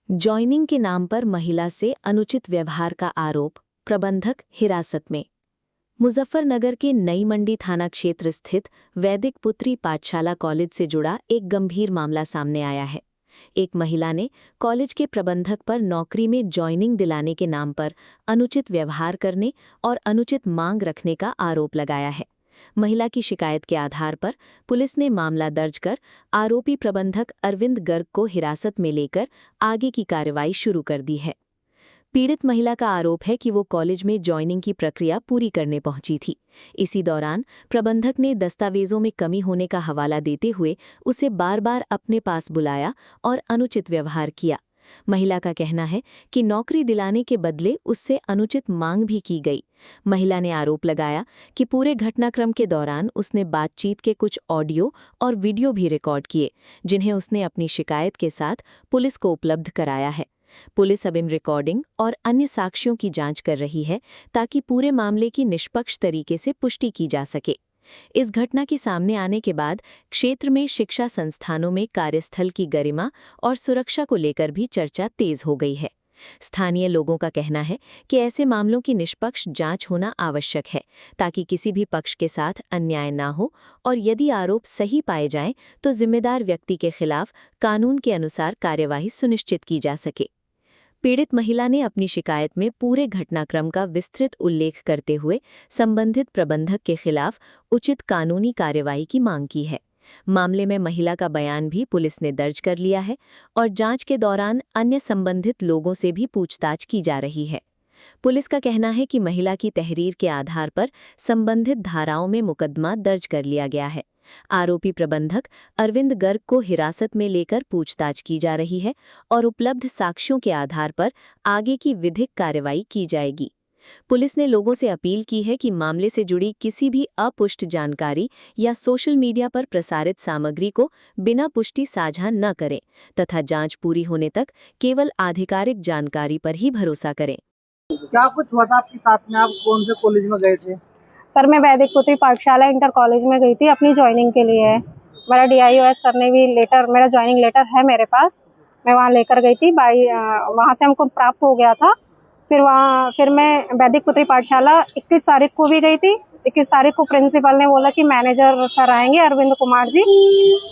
Joining के नाम पर महिला से अनुचित व्यवहार का आरोप, प्रबंधक हिरासत में। मुजफ्फरनगर के नई मंडी थाना क्षेत्र स्थित वैदिक पुत्री पाठशाला कॉलेज से जुड़ा एक गंभीर मामला सामने आया है। एक महिला ने कॉलेज के प्रबंधक पर नौकरी में जॉइनिंग दिलाने के नाम पर अनुचित व्यवहार करने और अनुचित मांग रखने का आरोप लगाया है। महिला की शिकायत के आधार पर पुलिस ने मामला दर्ज कर आरोपी प्रबंधक अरविंद गर्ग को हिरासत में लेकर आगे की कार्रवाई शुरू कर दी है। पीड़ित महिला का आरोप है कि वो कॉलेज में जॉइनिंग की प्रक्रिया पूरी करने पहुंची थी। इसी दौरान प्रबंधक ने दस्तावेजों में कमी होने का हवाला देते हुए उसे बार बार अपने पास बुलाया और अनुचित व्यवहार किया। महिला का कहना है कि नौकरी दिलाने के बदले उससे अनुचित मांग भी की गई। महिला ने आरोप लगाया कि पूरे घटनाक्रम के दौरान उसने बातचीत के कुछ ऑडियो और वीडियो भी रिकॉर्ड किए, जिन्हें उसने अपनी शिकायत के साथ पुलिस को उपलब्ध कराया है। पुलिस अब इन रिकॉर्डिंग और अन्य साक्ष्यों की जांच कर रही है ताकि पूरे मामले की निष्पक्ष तरीके से पुष्टि की जा सके। इस घटना के सामने आने के बाद क्षेत्र में शिक्षा संस्थानों में कार्यस्थल की गरिमा और सुरक्षा को लेकर भी चर्चा तेज हो गई है। स्थानीय लोगों का कहना है कि ऐसे मामलों की निष्पक्ष जांच होना आवश्यक है ताकि किसी भी पक्ष के साथ अन्याय ना हो और यदि आरोप सही पाए जाएं तो जिम्मेदार व्यक्ति के खिलाफ कानून के अनुसार कार्यवाही सुनिश्चित की जा सके। पीड़ित महिला ने अपनी शिकायत में पूरे घटनाक्रम का विस्तृत उल्लेख करते हुए संबंधित प्रबंधक के खिलाफ उचित कानूनी कार्यवाही की मांग की है। मामले में महिला का बयान भी पुलिस ने दर्ज कर लिया है और जांच के दौरान अन्य संबंधित लोगों से भी पूछताछ की जा रही है। पुलिस का कहना है कि महिला की तहरीर के आधार पर संबंधित धाराओं में मुकदमा दर्ज कर लिया गया है। आरोपी प्रबंधक अरविंद गर्ग को हिरासत में लेकर पूछताछ की जा रही है और उपलब्ध साक्ष्यों के आधार पर आगे की विधिक कार्रवाई की जाएगी। पुलिस ने लोगों से अपील की है कि मामले से जुड़ी किसी भी अपुष्ट जानकारी या सोशल मीडिया पर प्रसारित सामग्री को बिना पुष्टि साझा न करें तथा जांच पूरी होने तक केवल आधिकारिक जानकारी पर ही भरोसा करें। क्या कुछ हुआ था आपके साथ में? आप कौन से कॉलेज में गए थे? सर, मैं वैदिक पुत्री पाठशाला इंटर कॉलेज में गई थी अपनी ज्वाइनिंग के लिए। मेरा DIOS सर ने भी लेटर, मेरा ज्वाइनिंग लेटर है मेरे पास, मैं वहाँ लेकर गई थी। वहाँ से हमको प्राप्त हो गया था। फिर मैं वैदिक पुत्री पाठशाला 21 तारीख को भी गई थी। 21 तारीख को प्रिंसिपल ने बोला कि मैनेजर सर आएंगे, अरविंद कुमार जी।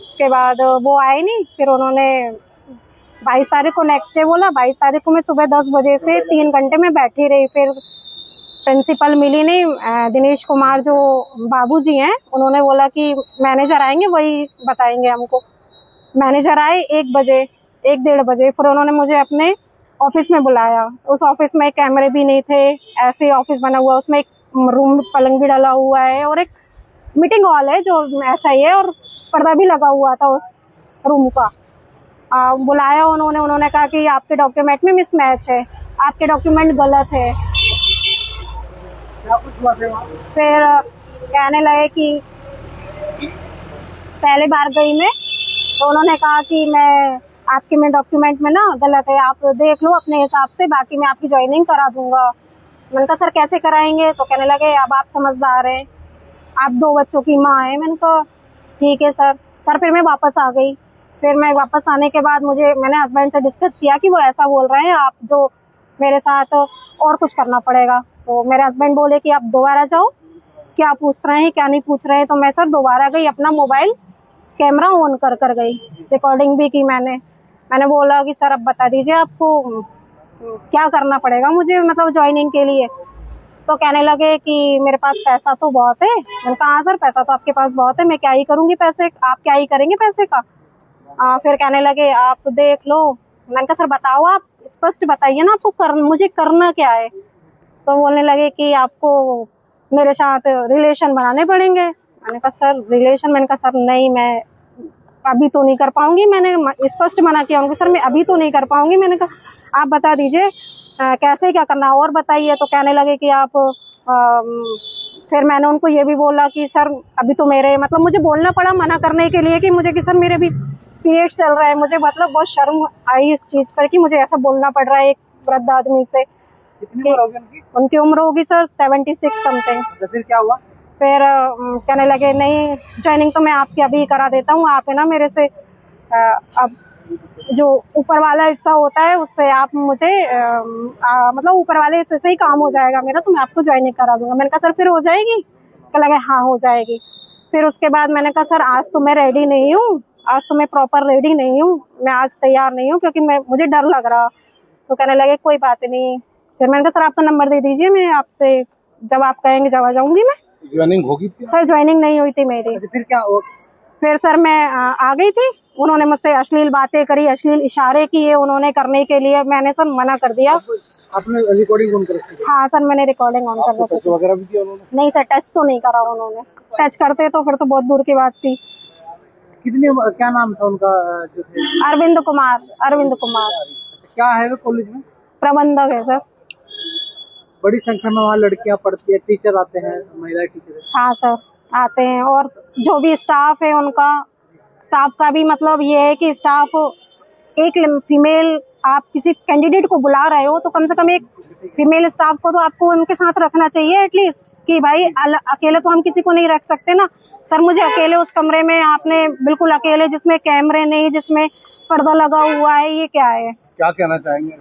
उसके बाद वो आए नहीं। फिर उन्होंने 22 तारीख को नेक्स्ट डे बोला। 22 तारीख को मैं सुबह 10 बजे से 3 घंटे में बैठी रही। फिर प्रिंसिपल मिली नहीं। दिनेश कुमार जो बाबूजी हैं, उन्होंने बोला कि मैनेजर आएंगे, वही बताएंगे हमको। मैनेजर आए 1 बजे, 1-1:30 बजे। फिर उन्होंने मुझे अपने ऑफिस में बुलाया। उस ऑफिस में कैमरे भी नहीं थे, ऐसे ऑफिस बना हुआ, उसमें एक रूम पलंग भी डाला हुआ है और एक मीटिंग हॉल है जो ऐसा ही है और पर्दा भी लगा हुआ था उस रूम का। बुलाया उन्होंने कहा कि आपके डॉक्यूमेंट में मिसमैच है, आपके डॉक्यूमेंट गलत है। फिर कहने लगे कि पहले बार गई मैं, तो उन्होंने कहा कि आपके में डॉक्यूमेंट में ना गलत है, आप देख लो अपने हिसाब से, बाकी मैं आपकी ज्वाइनिंग करा दूंगा। मैंने कहा सर कैसे कराएंगे? तो कहने लगे अब आप समझदार हैं, आप 2 बच्चों की माँ हैं। मैंने कहा ठीक है सर। फिर मैं वापस आ गई। फिर मैं वापस आने के बाद मैंने हस्बैंड से डिस्कस किया कि वो ऐसा बोल रहे हैं, आप जो मेरे साथ और कुछ करना पड़ेगा। तो मेरे हस्बैंड बोले कि आप दोबारा जाओ, क्या पूछ रहे हैं क्या नहीं पूछ रहे हैं। तो मैं सर दोबारा गई, अपना मोबाइल कैमरा ऑन कर गई, रिकॉर्डिंग भी की मैंने बोला कि सर अब बता दीजिए आपको क्या करना पड़ेगा मुझे, मतलब ज्वाइनिंग के लिए। तो कहने लगे कि मेरे पास पैसा तो बहुत है। मैंने कहा हाँ सर, पैसा तो आपके पास बहुत है, मैं क्या ही करूँगी पैसे, आप क्या ही करेंगे पैसे का। फिर कहने लगे आप देख लो। मैंने कहा सर बताओ, आप स्पष्ट बताइए ना, आपको मुझे करना क्या है। तो बोलने लगे कि आपको मेरे साथ रिलेशन बनाने पड़ेंगे। मैंने कहा सर रिलेशन? मैंने कहा सर नहीं, मैं अभी तो नहीं कर पाऊंगी। मैंने स्पष्ट मना किया उनको, सर मैं अभी तो नहीं कर पाऊंगी। मैंने कहा आप बता दीजिए कैसे क्या करना और बताइए। तो कहने लगे कि आप फिर मैंने उनको ये भी बोला कि सर अभी तो मेरे, मतलब मुझे बोलना पड़ा मना करने के लिए कि सर मेरे भी पीरियड्स चल रहा है। मुझे मतलब बहुत शर्म आई इस चीज पर कि मुझे ऐसा बोलना पड़ रहा है एक वृद्ध आदमी से। उनकी उम्र होगी सर 76 समथिंग। तो फिर क्या हुआ? फिर कहने लगे नहीं, ज्वाइनिंग तो मैं आपकी अभी करा देता हूँ, आप है ना मेरे से अब जो ऊपर वाला हिस्सा होता है उससे आप मुझे मतलब ऊपर वाले हिस्से से ही काम हो जाएगा मेरा, तो मैं आपको ज्वाइनिंग करा दूंगा। मैंने कहा सर फिर हो जाएगी? कह लगे हाँ हो जाएगी। फिर उसके बाद मैंने कहा सर आज तो मैं रेडी नहीं हूँ, आज तो मैं प्रॉपर रेडी नहीं हूँ, मैं आज तैयार नहीं हूँ क्योंकि मुझे डर लग रहा। तो कहने लगे कोई बात नहीं। फिर मैंने कहा सर आपका नंबर दे दीजिए, मैं आपसे जब आप कहेंगे जब आ जाऊंगी। मैं ज्वाइनिंग होगी थी? सर ज्वाइनिंग नहीं हुई थी मेरी। अच्छा, फिर क्या हो? फिर सर मैं आ गई थी, उन्होंने मुझसे अश्लील बातें करी, अश्लील इशारे किए उन्होंने करने के लिए। मैंने सर मना कर दिया। आपने रिकॉर्डिंग ऑन कर रखी है? हाँ सर मैंने रिकॉर्डिंग ऑन कर रखी टच वगैरह भी किया उन्होंने? नहीं सर टच तो नहीं करा उन्होंने, टच करते तो फिर तो बहुत दूर की बात थी। क्या नाम था उनका जो थे? अरविंद कुमार। अरविंद कुमार क्या है वो कॉलेज में? प्रबंधक है सर। बड़ी संख्या में वहाँ लड़कियां पढ़ती है, टीचर आते हैं, महिला टीचर? हाँ सर आते हैं, और जो भी स्टाफ है उनका, स्टाफ का भी मतलब ये है कि स्टाफ एक फीमेल, आप किसी कैंडिडेट को बुला रहे हो तो कम से कम एक फीमेल स्टाफ को तो आपको उनके साथ रखना चाहिए एटलीस्ट, कि भाई अकेले तो हम किसी को नहीं रख सकते ना। सर मुझे अकेले उस कमरे में आपने बिल्कुल अकेले, जिसमें कैमरे नहीं, जिसमें पर्दा लगा हुआ है, ये क्या है? क्या कहना चाहेंगे?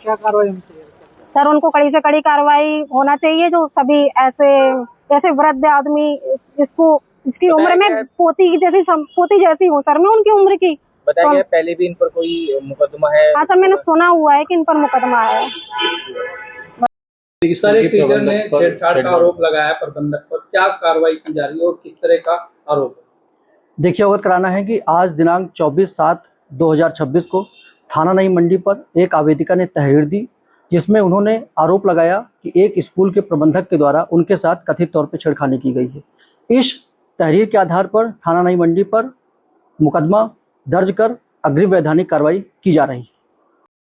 क्या कार्रवाई होनी चाहिए? सर उनको कड़ी से कड़ी कार्रवाई होना चाहिए, जो सभी ऐसे वृद्ध आदमी जिसकी उम्र में पोती जैसी हो सर, मैं उनकी उम्र की। बताया गया पहले भी इन पर कोई मुकदमा है? हाँ सर मैंने सुना हुआ है कि इन पर मुकदमा है। सर एक टीचर ने छेड़छाड़ का आरोप लगाया प्रबंधक पर, क्या कार्रवाई की जा रही है और किस तरह का आरोप? देखिए अवगत कराना है कि आज दिनांक 24/7/2026 को थाना नई मंडी पर एक आवेदिका ने तहरीर दी, जिसमें उन्होंने आरोप लगाया कि एक स्कूल के प्रबंधक के द्वारा उनके साथ कथित तौर पर छेड़खानी की गई है। इस तहरीर के आधार पर थाना नई मंडी पर मुकदमा दर्ज कर अग्रिम वैधानिक कार्रवाई की जा रही है।